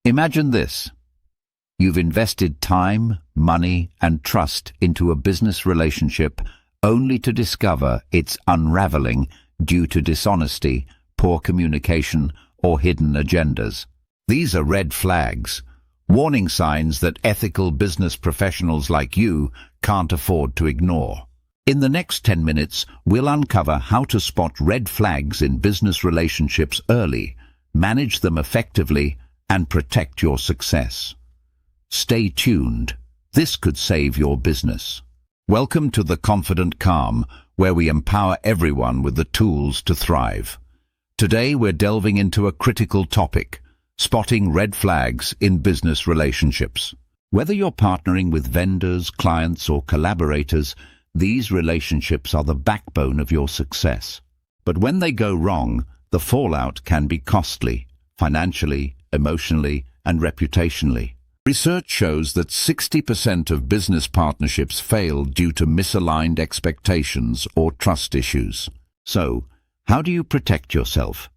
Imagine this. You've invested time, money, and trust into a business relationship only to discover it's unraveling due to dishonesty, poor communication, or hidden agendas. These are red flags, warning signs that ethical business professionals like you can't afford to ignore. In the next 10 minutes, we'll uncover how to spot red flags in business relationships early, manage them effectively, and protect your success. Stay tuned. This could save your business. Welcome to The Confident Calm, where we empower everyone with the tools to thrive. Today we're delving into a critical topic, spotting red flags in business relationships. Whether you're partnering with vendors, clients, or collaborators, these relationships are the backbone of your success. But when they go wrong, the fallout can be costly, financially, emotionally, and reputationally. Research shows that 60% of business partnerships fail due to misaligned expectations or trust issues. So, how do you protect yourself?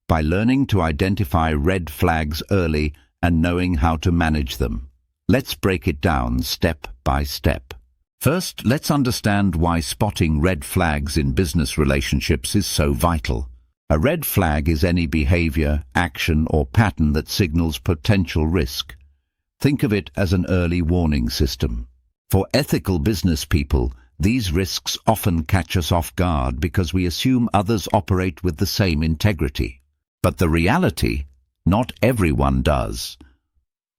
By learning to identify red flags early and knowing how to manage them. Let's break it down step by step. First, let's understand why spotting red flags in business relationships is so vital. A red flag is any behavior, action, or pattern that signals potential risk. Think of it as an early warning system. For ethical business people, these risks often catch us off guard because we assume others operate with the same integrity. But the reality, not everyone does.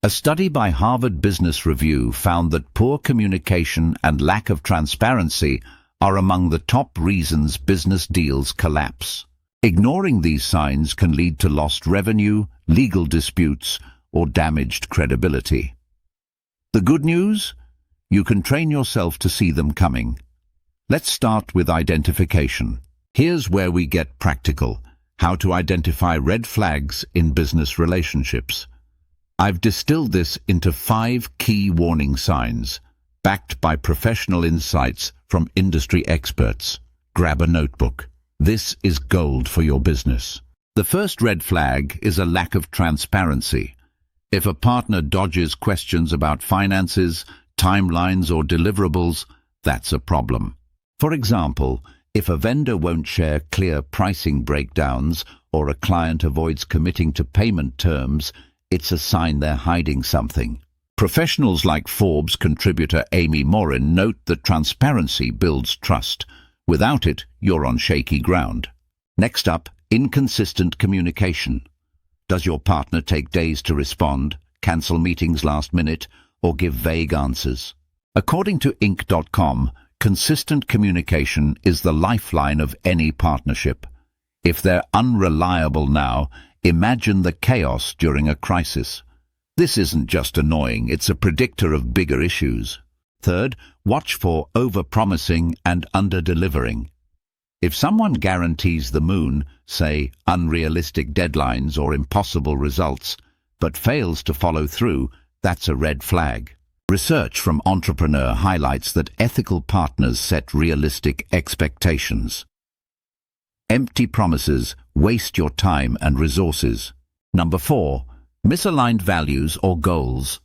A study by Harvard Business Review found that poor communication and lack of transparency are among the top reasons business deals collapse. Ignoring these signs can lead to lost revenue, legal disputes, or damaged credibility. The good news? You can train yourself to see them coming. Let's start with identification. Here's where we get practical. How to identify red flags in business relationships. I've distilled this into 5 key warning signs, backed by professional insights from industry experts. Grab a notebook. This is gold for your business. The first red flag is a lack of transparency. If a partner dodges questions about finances, timelines, or deliverables, that's a problem. For example, if a vendor won't share clear pricing breakdowns or a client avoids committing to payment terms, it's a sign they're hiding something. Professionals like Forbes contributor Amy Morin note that transparency builds trust. Without it, you're on shaky ground. Next up, inconsistent communication. Does your partner take days to respond, cancel meetings last minute, or give vague answers? According to Inc.com, consistent communication is the lifeline of any partnership. If they're unreliable now, imagine the chaos during a crisis. This isn't just annoying, it's a predictor of bigger issues. Third, watch for over-promising and under-delivering. If someone guarantees the moon, say unrealistic deadlines or impossible results, but fails to follow through, that's a red flag. Research from Entrepreneur highlights that ethical partners set realistic expectations. Empty promises waste your time and resources. Number 4, misaligned values or goals.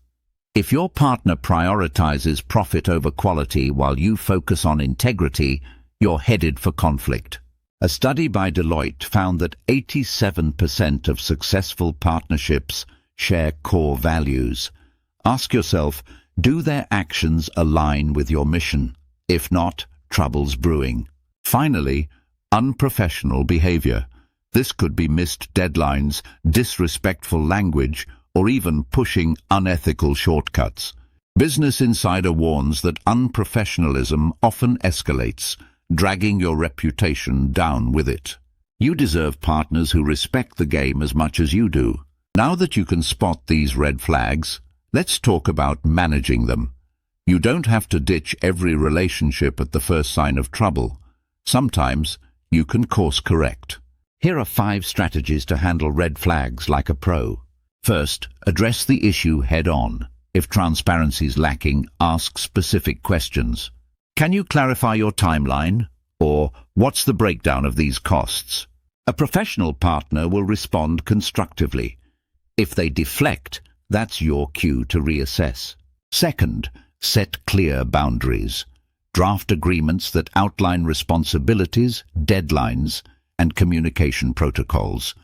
If your partner prioritizes profit over quality while you focus on integrity, you're headed for conflict. A study by Deloitte found that 87% of successful partnerships share core values. Ask yourself, do their actions align with your mission? If not, trouble's brewing. Finally, unprofessional behavior. This could be missed deadlines, disrespectful language, or even pushing unethical shortcuts. Business Insider warns that unprofessionalism often escalates, dragging your reputation down with it. You deserve partners who respect the game as much as you do. Now that you can spot these red flags, let's talk about managing them. You don't have to ditch every relationship at the first sign of trouble. Sometimes you can course correct. Here are 5 strategies to handle red flags like a pro. First, address the issue head-on. If transparency is lacking, ask specific questions. Can you clarify your timeline? Or, what's the breakdown of these costs? A professional partner will respond constructively. If they deflect, that's your cue to reassess. Second, set clear boundaries. Draft agreements that outline responsibilities, deadlines, and communication protocols.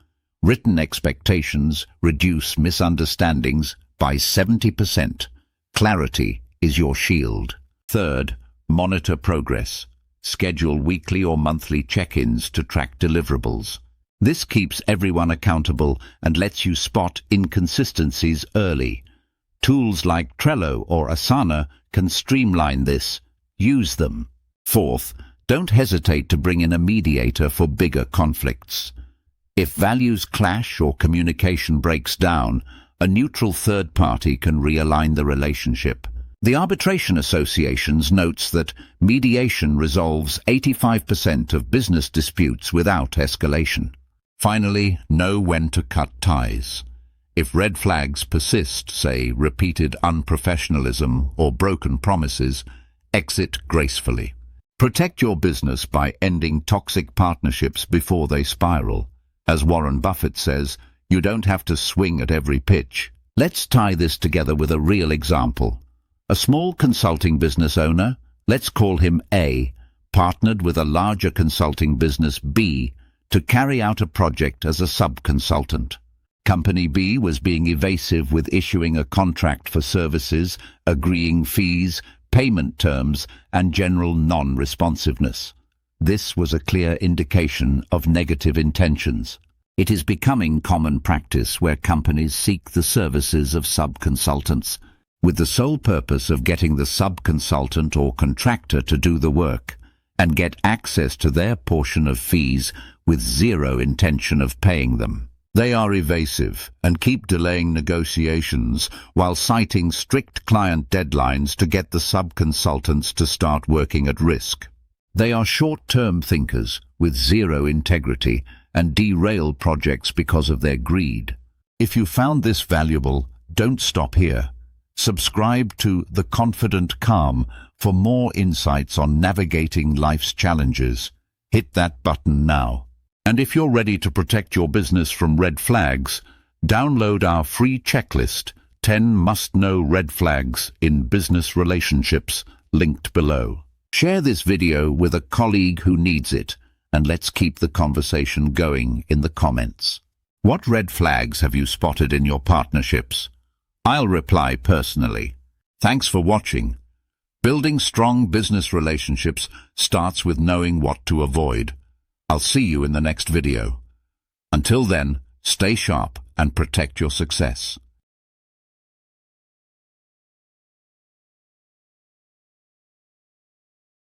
Written expectations reduce misunderstandings by 70%. Clarity is your shield. Third, monitor progress. Schedule weekly or monthly check-ins to track deliverables. This keeps everyone accountable and lets you spot inconsistencies early. Tools like Trello or Asana can streamline this. Use them. Fourth, don't hesitate to bring in a mediator for bigger conflicts. If values clash or communication breaks down, a neutral third party can realign the relationship. The Arbitration Associations notes that mediation resolves 85% of business disputes without escalation. Finally, know when to cut ties. If red flags persist, say repeated unprofessionalism or broken promises, exit gracefully. Protect your business by ending toxic partnerships before they spiral. As Warren Buffett says, you don't have to swing at every pitch. Let's tie this together with a real example. A small consulting business owner, let's call him A, partnered with a larger consulting business B to carry out a project as a sub-consultant. Company B was being evasive with issuing a contract for services, agreeing fees, payment terms, and general non-responsiveness. This was a clear indication of negative intentions. It is becoming common practice where companies seek the services of sub-consultants, with the sole purpose of getting the sub-consultant or contractor to do the work, and get access to their portion of fees with zero intention of paying them. They are evasive and keep delaying negotiations while citing strict client deadlines to get the sub-consultants to start working at risk. They are short-term thinkers with zero integrity and derail projects because of their greed. If you found this valuable, don't stop here. Subscribe to The Confident Calm for more insights on navigating life's challenges. Hit that button now. And if you're ready to protect your business from red flags, download our free checklist, 10 must-know red flags in business relationships, linked below. Share this video with a colleague who needs it, and let's keep the conversation going in the comments. What red flags have you spotted in your partnerships? I'll reply personally. Thanks for watching. Building strong business relationships starts with knowing what to avoid. I'll see you in the next video. Until then, stay sharp and protect your success.